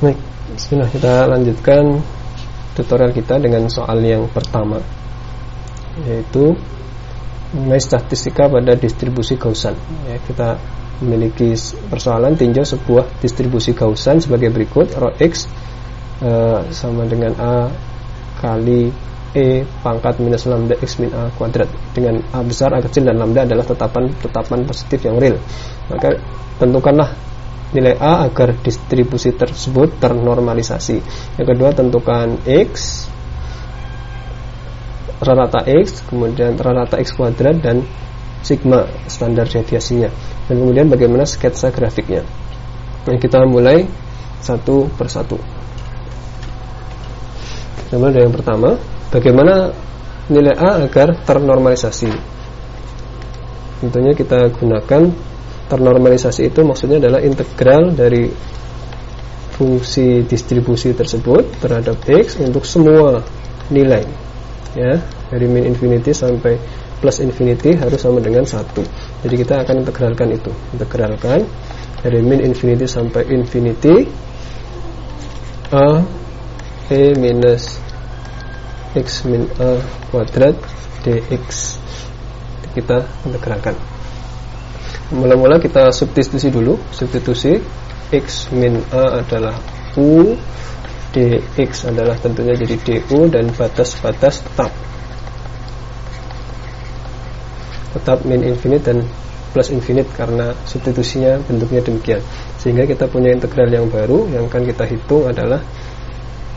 Baik, bismillah, kita lanjutkan tutorial kita dengan soal yang pertama, yaitu mengenai statistika pada distribusi Gaussan. Ya, kita memiliki persoalan tinjau sebuah distribusi Gaussan sebagai berikut. Rho X sama dengan A kali E pangkat minus lambda X min A kuadrat, dengan A besar, A kecil, dan lambda adalah tetapan positif yang real. Maka tentukanlah nilai A agar distribusi tersebut ternormalisasi. Yang kedua, tentukan X, rata X, kemudian rata X kuadrat, dan sigma standar deviasinya. Dan kemudian bagaimana sketsa grafiknya. Nah, kita mulai satu persatu. Kita mulai dari yang pertama, bagaimana nilai A agar ternormalisasi. Tentunya kita gunakan ternormalisasi, itu maksudnya adalah integral dari fungsi distribusi tersebut terhadap X untuk semua nilai, ya, dari min infinity sampai plus infinity harus sama dengan 1. Jadi kita akan integralkan itu, integralkan dari min infinity sampai infinity A E minus X min A kuadrat dx. Kita integralkan. Mula-mula kita substitusi dulu. Substitusi X min A adalah U, dx adalah tentunya jadi du, dan batas-batas tetap min infinite dan plus infinite karena substitusinya bentuknya demikian. Sehingga kita punya integral yang baru yang akan kita hitung adalah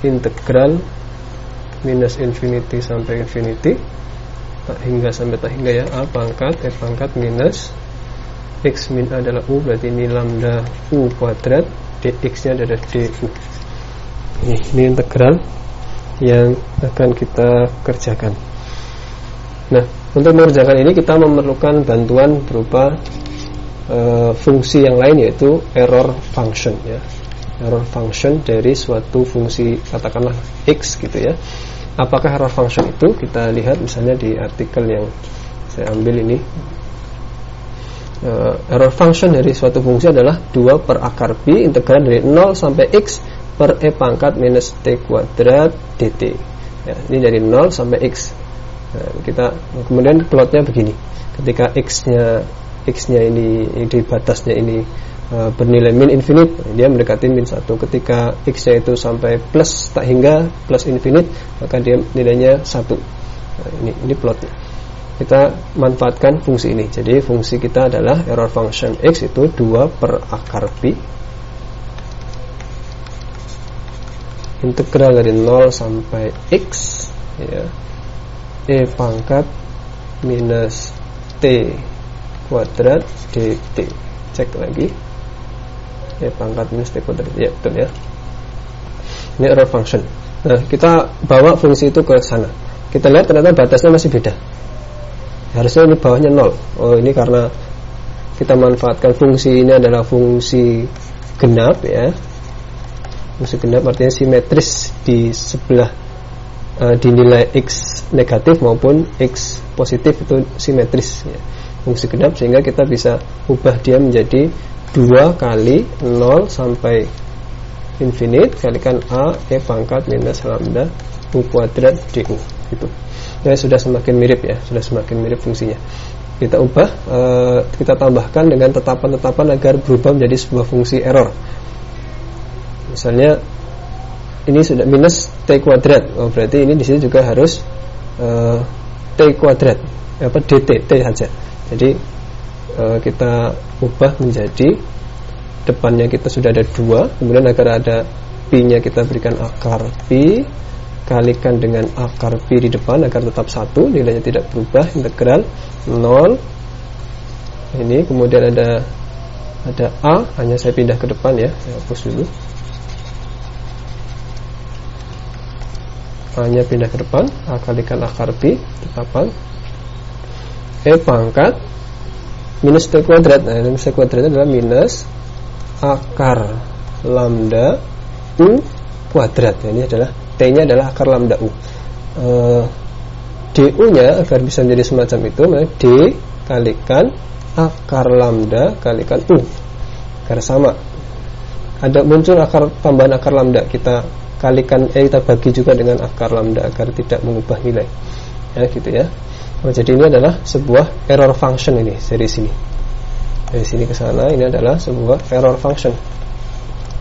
integral minus infinity sampai infinity tak hingga ya, A pangkat E pangkat minus X min A adalah U, berarti ini lambda U kuadrat, dx nya adalah du. Ini integral yang akan kita kerjakan. Nah, untuk mengerjakan ini kita memerlukan bantuan berupa fungsi yang lain, yaitu error function, ya. Error function dari suatu fungsi, katakanlah X gitu ya. Apakah error function itu? Kita lihat misalnya di artikel yang saya ambil ini. Error function dari suatu fungsi adalah 2 per akar pi integral dari 0 sampai X per E pangkat minus T kuadrat dt, ya, ini dari 0 sampai X. Nah, kita kemudian plotnya begini. Ketika X nya ini di batasnya ini bernilai min infinite, dia mendekati min 1. Ketika X nya itu sampai plus tak hingga plus infinite, maka dia nilainya 1. Nah, ini plotnya. Kita manfaatkan fungsi ini. Jadi fungsi kita adalah error function X itu 2 per akar pi integral dari 0 sampai X, ya, E pangkat minus T kuadrat dt. Cek lagi, E pangkat minus T kuadrat, ya betul ya. Ini error function. Nah, kita bawa fungsi itu ke sana. Kita lihat ternyata batasnya masih beda. Harusnya ini bawahnya 0. Oh, ini karena kita manfaatkan fungsi ini adalah fungsi genap, ya. Fungsi genap artinya simetris di sebelah di nilai X negatif maupun X positif itu simetris, ya. Fungsi genap, sehingga kita bisa ubah dia menjadi 2 kali 0 sampai infinite kalikan A E pangkat minus lambda U kuadrat du gitu. Ya, sudah semakin mirip, ya, sudah semakin mirip fungsinya. Kita ubah, kita tambahkan dengan tetapan-tetapan agar berubah menjadi sebuah fungsi error. Misalnya ini sudah minus T kuadrat, oh, berarti ini di sini juga harus T kuadrat, apa dt, T saja. Jadi kita ubah menjadi depannya kita sudah ada 2, kemudian agar ada pi nya kita berikan akar pi kalikan dengan akar pi di depan agar tetap 1, nilainya tidak berubah, integral 0. Ini kemudian ada A, hanya saya pindah ke depan, ya, saya hapus dulu. A nya pindah ke depan, A kalikan akar pi tetapan E pangkat minus T kuadrat. Nah, minus T kuadrat adalah minus akar lambda U kuadrat. Nah, ini adalah T nya adalah akar lambda U. Du nya agar bisa menjadi semacam itu, maka D kalikan akar lambda kalikan U agar sama. ada muncul tambahan akar lambda, kita kalikan kita bagi juga dengan akar lambda agar tidak mengubah nilai, ya gitu ya. Jadi ini adalah sebuah error function, ini dari sini ke sana, ini adalah sebuah error function.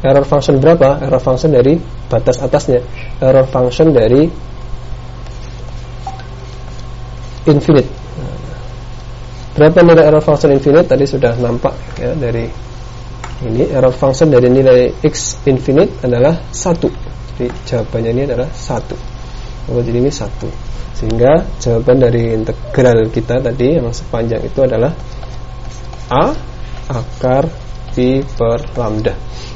Error function berapa? Error function dari batas atasnya, error function dari infinite. Berapa nilai error function infinite? Tadi sudah nampak ya, dari ini error function dari nilai x infinite adalah 1. Jadi jawabannya ini adalah 1. Jadi ini 1. Sehingga jawaban dari integral kita tadi yang sepanjang itu adalah a akar pi per lambda.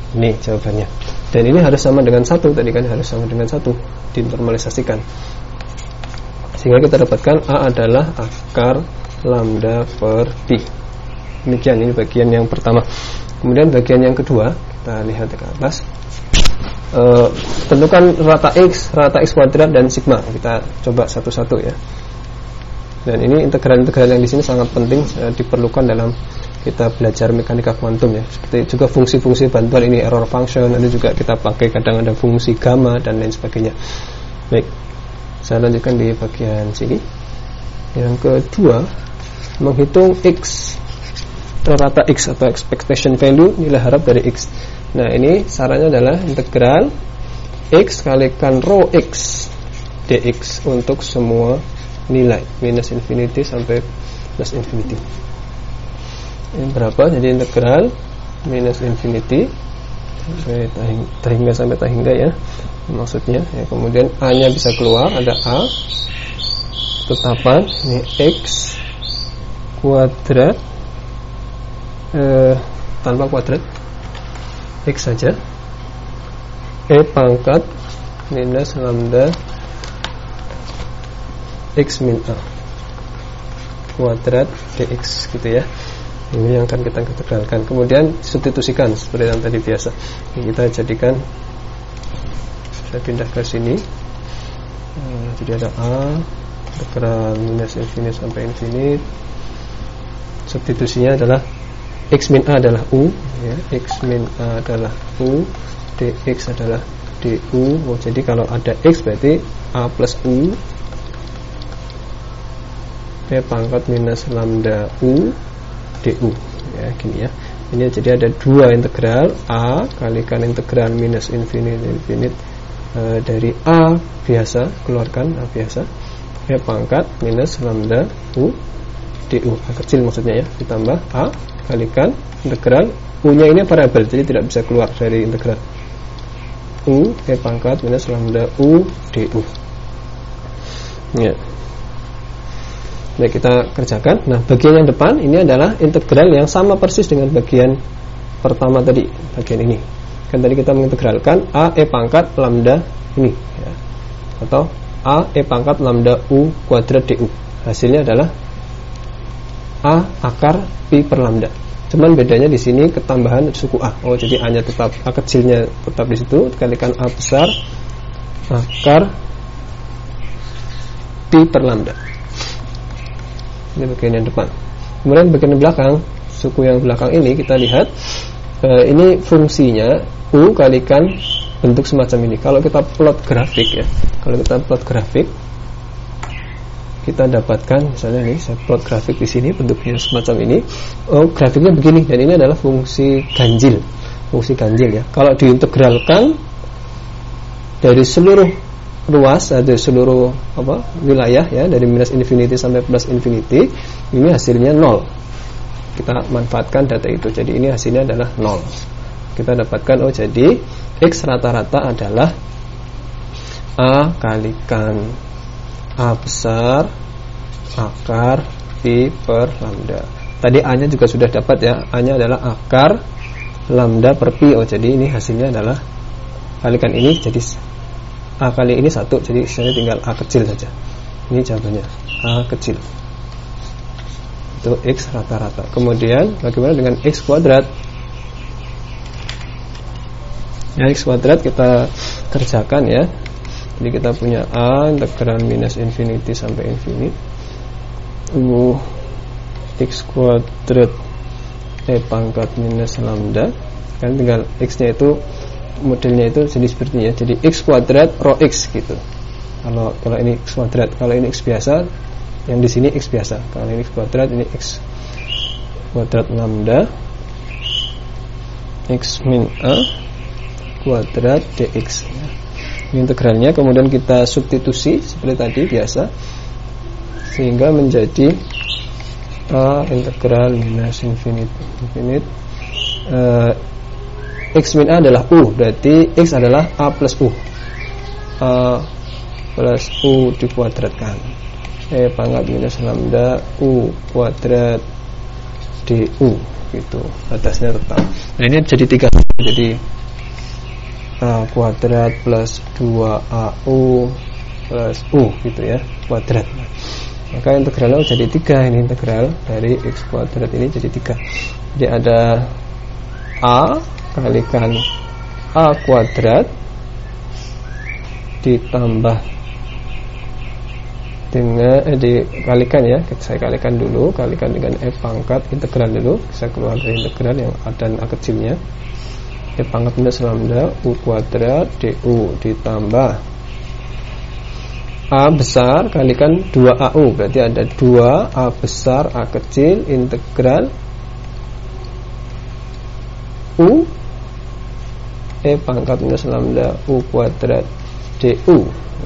Ini jawabannya. Dan ini harus sama dengan 1, tadi kan harus sama dengan 1, dinormalisasikan. Sehingga kita dapatkan a adalah akar lambda per pi. Demikian, ini bagian yang pertama. Kemudian bagian yang kedua, kita lihat ke atas. Tentukan rata x kuadrat dan sigma. Kita coba satu-satu ya. Dan ini integral-integral yang di sini sangat penting, diperlukan dalam kita belajar mekanika kuantum ya. Seperti juga fungsi-fungsi bantuan, ini error function, nanti juga kita pakai kadang ada fungsi gamma dan lain sebagainya. Baik, saya lanjutkan di bagian sini. Yang kedua, menghitung x, rata x atau expectation value, nilai harap dari x. Nah, ini sarannya adalah integral x kalikan rho x dx untuk semua nilai minus infinity sampai plus infinity. Ini berapa? Jadi integral minus infinity sampai tahingga ya, maksudnya ya. Kemudian a nya bisa keluar, ada a tetapan ini x kuadrat tanpa kuadrat, x saja, e pangkat minus lambda x min a kuadrat dx gitu ya. Ini yang akan kita integralkan. Kemudian substitusikan seperti yang tadi biasa. Ini kita jadikan, saya pindah ke sini. Jadi ada a integral minus infinite sampai infinite. Substitusinya adalah x min a adalah u ya, x min a adalah u, dx adalah du. Jadi kalau ada x berarti a plus u p pangkat minus lambda u du ya, gini ya. Ini jadi ada dua integral, a kalikan integral minus infinite dari a biasa, keluarkan a biasa, p pangkat minus lambda u du, a kecil maksudnya ya, ditambah a kalikan integral, u nya ini variabel jadi tidak bisa keluar dari integral, u p pangkat minus lambda u du ya. Baik, kita kerjakan. Nah, bagian yang depan ini adalah integral yang sama persis dengan bagian pertama tadi, bagian ini. Kan tadi kita mengintegralkan a e pangkat lambda ini ya, atau a e pangkat lambda u kuadrat du. Hasilnya adalah a akar pi per lambda. Cuman bedanya di sini ketambahan suku a. Oh, jadi a-nya tetap, a kecilnya tetap di situ, dikalikan a besar akar pi per lambda. Ini bagian yang depan. Kemudian bagian yang belakang, suku yang belakang ini kita lihat, ini fungsinya u kalikan bentuk semacam ini. Kalau kita plot grafik ya, kalau kita plot grafik, kita dapatkan misalnya ini, saya plot grafik di sini bentuknya semacam ini. Oh, grafiknya begini, dan ini adalah fungsi ganjil. Fungsi ganjil ya. Kalau diintegralkan dari seluruh ruas, ada seluruh wilayah ya, dari minus infinity sampai plus infinity, ini hasilnya 0. Kita manfaatkan data itu, jadi ini hasilnya adalah 0. Kita dapatkan, oh jadi x rata-rata adalah a kalikan a besar akar pi per lambda. Tadi a nya juga sudah dapat ya, a nya adalah akar lambda per pi. Oh jadi ini hasilnya adalah kalikan ini, jadi a kali ini 1, jadi istilahnya tinggal a kecil saja. Ini jawabannya a kecil. Itu x rata-rata. Kemudian bagaimana dengan x kuadrat? Ya, x kuadrat kita kerjakan ya. Jadi kita punya a integral minus infinity sampai infinity x kuadrat e pangkat minus lambda kan tinggal x-nya itu modelnya itu jadi seperti ini ya, jadi x kuadrat rho x gitu. Kalau ini x kuadrat, kalau ini x biasa, yang di sini x biasa. Kalau ini x kuadrat, ini x kuadrat lambda x min a kuadrat dx. Ini integralnya, kemudian kita substitusi seperti tadi biasa, sehingga menjadi a integral minus infinite x min a adalah u, berarti x adalah a plus u, a plus u dikuadratkan pangkat minus lambda u kuadrat du gitu, batasnya tetap. Nah ini jadi 3, jadi a kuadrat plus 2au plus u gitu ya, kuadrat. Maka integralnya jadi 3, ini integral dari x kuadrat ini jadi 3. Jadi ada a kalikan a kuadrat ditambah dengan dikalikan ya, saya kalikan dulu, kalikan dengan e pangkat integral dulu, saya keluar dari integral yang ada a kecilnya, e pangkat minus lambda u kuadrat du ditambah a besar kalikan 2au, berarti ada 2a besar a kecil integral u e pangkat minus lambda u kuadrat du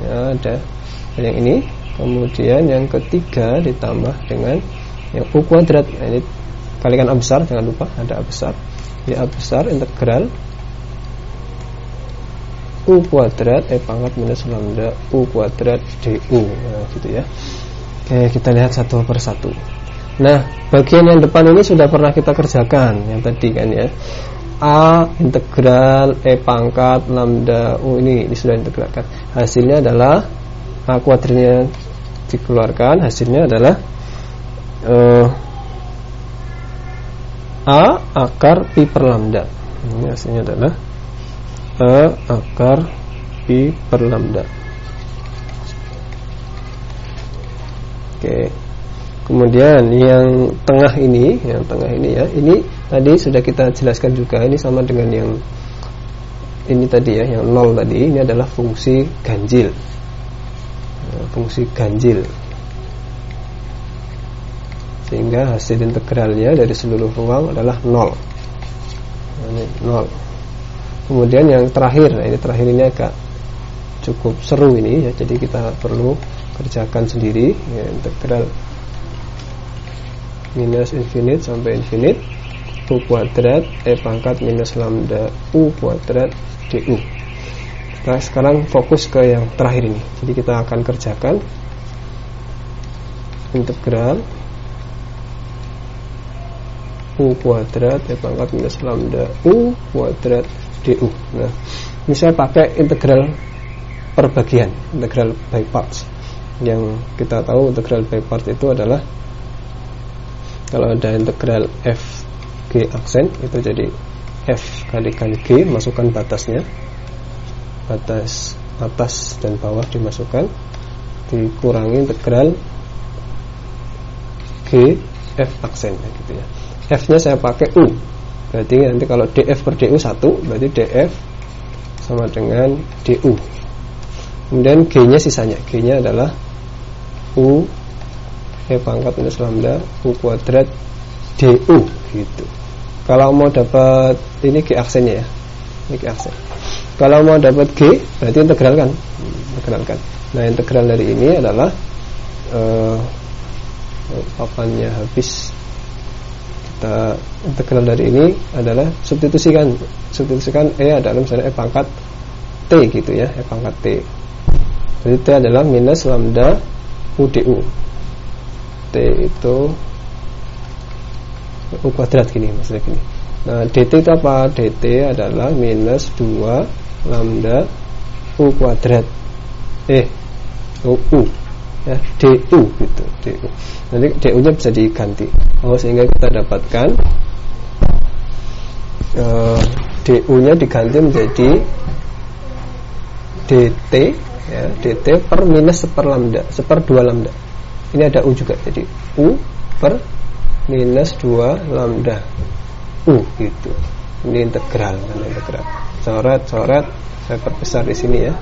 ya, ada yang ini. Kemudian yang ketiga ditambah dengan yang u kuadrat, nah, ini kalikan a besar, jangan lupa ada a besar, ya a besar integral u kuadrat e pangkat minus lambda u kuadrat du, nah, gitu ya. Oke, kita lihat satu persatu. Nah, bagian yang depan ini sudah pernah kita kerjakan yang tadi kan ya, a integral e pangkat lambda u, ini sudah integralkan. Hasilnya adalah a kuadratnya dikeluarkan, hasilnya adalah a akar pi per lambda. Ini hasilnya adalah a akar pi per lambda. Oke. Kemudian yang tengah ini ya, ini tadi sudah kita jelaskan juga, ini sama dengan yang ini tadi ya, yang 0 tadi, ini adalah fungsi ganjil. Fungsi ganjil, sehingga hasil integralnya dari seluruh ruang adalah 0. Ini 0. Kemudian yang terakhir, nah ini terakhir ini agak cukup seru ini ya, jadi kita perlu kerjakan sendiri ya, integral minus infinite sampai infinite u kuadrat e pangkat minus lambda u kuadrat du. Nah, sekarang fokus ke yang terakhir ini. Jadi kita akan kerjakan integral u kuadrat e pangkat minus lambda u kuadrat du. Nah, ini saya pakai integral per bagian, integral by parts. Yang kita tahu integral by parts itu adalah kalau ada integral f g aksen, itu jadi f kalikan g, masukkan batasnya, batas atas dan bawah dimasukkan, dikurangi integral g f aksen gitu ya. F nya saya pakai u, berarti nanti kalau df per du 1, berarti df sama dengan du. Kemudian g nya sisanya, g nya adalah u e pangkat minus lambda u kuadrat du gitu. Kalau mau dapat ini g aksennya ya, ini g aksen. Kalau mau dapat g, berarti integralkan. Nah, integral dari ini adalah papannya habis. Kita integral dari ini adalah substitusikan e adalah misalnya e pangkat t gitu ya, e pangkat t. Jadi t adalah minus lambda u du. T itu u kuadrat gini, maksudnya gini. Nah, dt itu apa? dt adalah minus 2 lambda u kuadrat u ya, du gitu, du. Nanti du nya bisa diganti. Sehingga kita dapatkan du nya diganti menjadi dt ya, dt per minus seper 2 lambda. Ini ada u juga, jadi u per minus 2 lambda u gitu. ini integral, karena integral. Coret, saya perbesar di sini ya.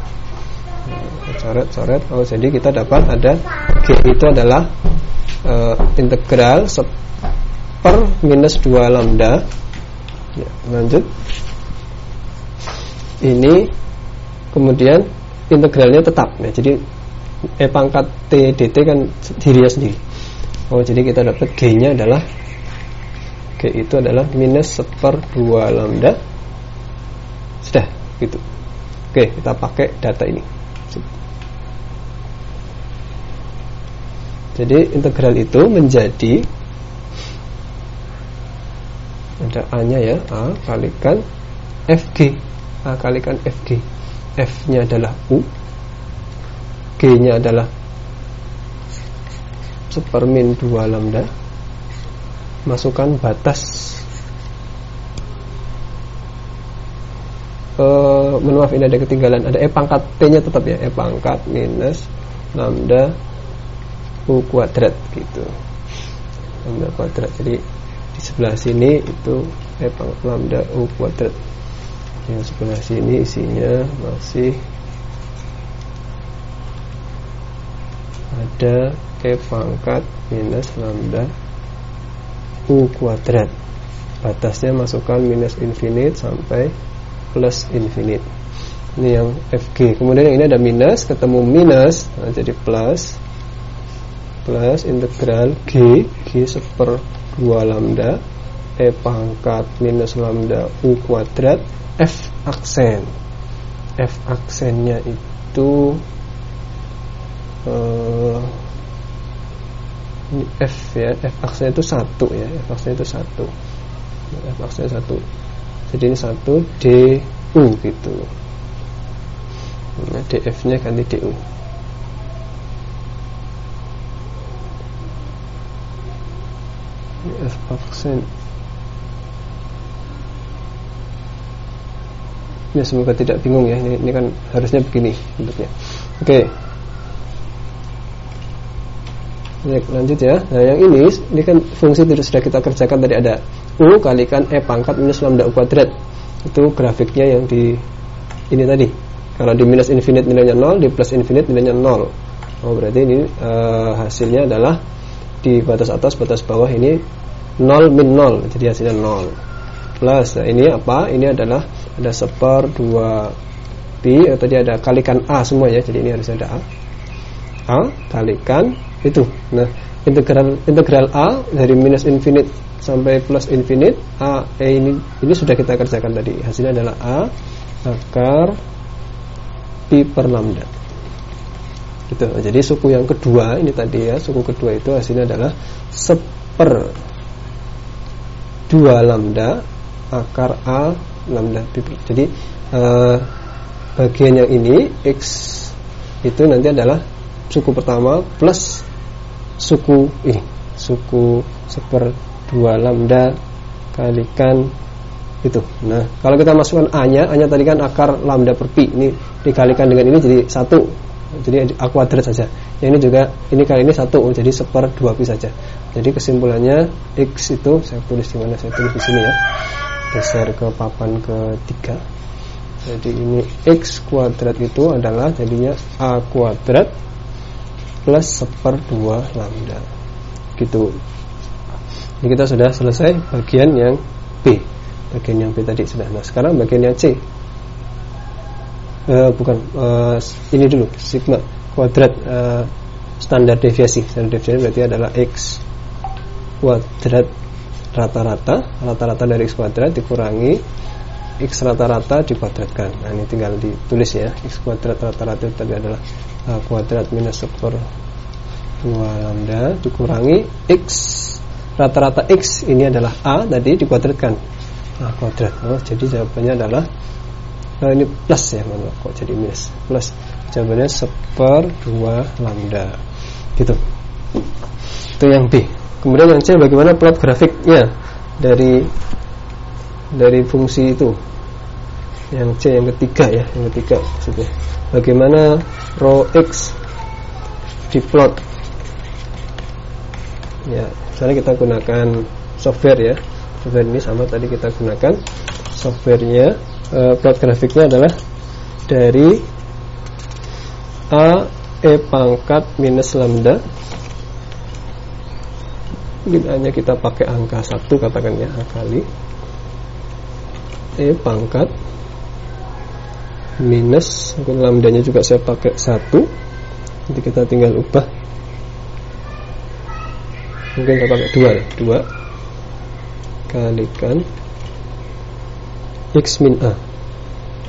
Coret. Oh, jadi kita dapat ada G itu adalah integral per minus 2 lambda. Ya, lanjut. Ini kemudian integralnya tetap ya. Jadi E pangkat T dt kan dirinya sendiri. Oh, jadi kita dapat G-nya adalah G itu adalah minus 1/2 lambda. Sudah gitu. Oke, kita pakai data ini. Jadi integral itu menjadi, ada A-nya ya, A kalikan FG. A kalikan FG. F-nya adalah U, G-nya adalah 1/2 lambda. Masukkan batas, maaf ini ada ketinggalan, ada E pangkat T-nya tetap ya, E pangkat minus lambda U kuadrat gitu, lambda kuadrat. Jadi di sebelah sini itu E pangkat lambda U kuadrat, yang sebelah sini isinya masih ada E pangkat minus lambda U kuadrat. Batasnya masukkan minus infinite sampai plus infinite. Ini yang FG. Kemudian yang ini ada minus, ketemu minus, nah jadi plus integral G 1/2 lambda E pangkat minus lambda U kuadrat F aksen. F aksennya itu ini F ya, F aksennya itu 1 ya, F aksennya itu 1. F aksennya 1. Jadi ini 1 DU gitu. Nah, DF-nya ganti DU. Ini F aksen. Ya, semoga tidak bingung ya. Ini kan harusnya begini bentuknya. Oke. Baik, lanjut ya. Nah, yang ini kan fungsi itu sudah kita kerjakan tadi, ada U kalikan E pangkat minus lambda U kuadrat. Itu grafiknya yang di ini tadi. Kalau di minus infinite nilainya 0, di plus infinite nilainya 0. Oh, berarti ini hasilnya adalah di batas atas, batas bawah ini 0 min 0. Jadi hasilnya 0. Plus, nah ini apa? Ini adalah ada 1/2 pi, tadi ada kalikan A semua ya. Jadi ini harus ada A kalikan itu. Nah, integral A dari minus infinite sampai plus infinite, A ini sudah kita kerjakan tadi. Hasilnya adalah A akar pi per lambda. Gitu. Jadi suku yang kedua ini tadi ya, suku kedua itu hasilnya adalah 1/2 lambda akar A lambda pi. Jadi bagian yang ini X itu nanti adalah suku pertama plus suku 1/2 lambda kalikan itu. Nah, kalau kita masukkan A-nya tadi kan akar lambda per pi, ini dikalikan dengan ini jadi 1. Jadi A kuadrat saja. Yang ini juga, ini kali ini 1, jadi 1/2 pi saja. Jadi kesimpulannya X itu, saya tulis di mana? Saya tulis di sini ya. Geser ke papan ketiga. Jadi ini X kuadrat itu adalah jadinya A kuadrat plus 1/2 lambda gitu. Ini kita sudah selesai bagian yang B. Bagian yang B tadi sudah. Nah, sekarang bagian yang C. Ini dulu sigma kuadrat, standar deviasi. Standar deviasi berarti adalah X kuadrat rata-rata dari X kuadrat dikurangi X rata-rata dikuadratkan. Nah, ini tinggal ditulis ya. X kuadrat rata-rata itu tadi adalah A kuadrat minus 1/2 lambda dikurangi X rata-rata X, ini adalah A tadi dikuadratkan A kuadrat. Oh, jadi jawabannya adalah ini plus ya, mana kok jadi minus, plus. Jawabannya 1/2 lambda gitu. Itu yang B. Kemudian yang C, bagaimana plot grafiknya dari fungsi itu. Yang C yang ketiga ya, yang ketiga maksudnya. Bagaimana rho X diplot? Ya, misalnya kita gunakan software ya. Software ini sama tadi kita gunakan softwarenya. Plot grafiknya adalah dari A E pangkat minus lambda. Mungkin hanya kita pakai angka 1, katakan ya, A kali E pangkat minus, mungkin lambdanya juga saya pakai 1. Nanti kita tinggal ubah, mungkin saya pakai 2 kalikan X min A.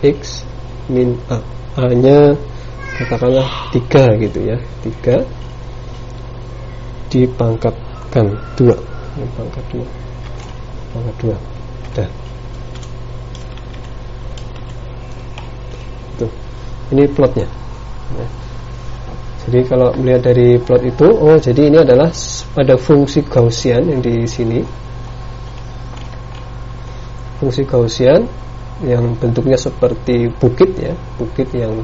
X min A, A nya katakanlah 3 gitu ya, 3 dipangkatkan 2, pangkat 2. Dah. Tuh. Ini plotnya. Nah. Jadi kalau melihat dari plot itu, oh jadi ini adalah ada fungsi Gaussian yang di sini. Fungsi Gaussian yang bentuknya seperti bukit ya, bukit yang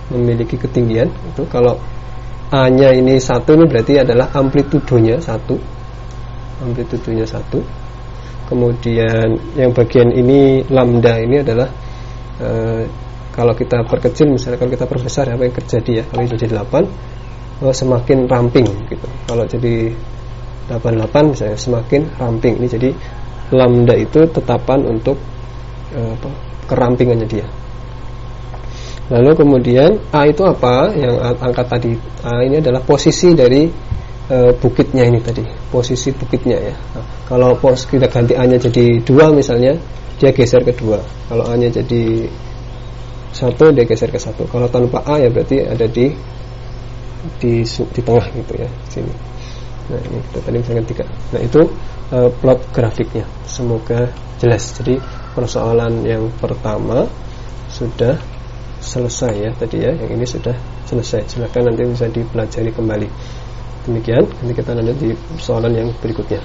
memiliki ketinggian. Itu kalau A-nya ini 1, ini berarti adalah amplitudonya 1. Amplitudonya 1. Kemudian yang bagian ini lambda ini adalah kalau kita perkecil, misalnya kalau kita perbesar, apa yang terjadi ya? Kalau jadi 8, semakin ramping gitu. Kalau jadi 88 misalnya, semakin ramping. Ini jadi lambda itu tetapan untuk kerampingannya dia. Lalu kemudian A itu apa? Yang angka tadi, A ini adalah posisi dari bukitnya ini tadi, posisi bukitnya ya. Nah, kalau kita ganti A-nya jadi 2 misalnya, dia geser ke 2. Kalau A-nya jadi 1, dia geser ke 1. Kalau tanpa A ya berarti ada di tengah gitu ya, sini. Nah ini kita tadi misalkan 3. Nah itu plot grafiknya. Semoga jelas. Jadi persoalan yang pertama sudah selesai ya tadi ya. Yang ini sudah selesai. Silakan nanti bisa dipelajari kembali. Demikian. Nanti kita lanjut di persoalan yang berikutnya.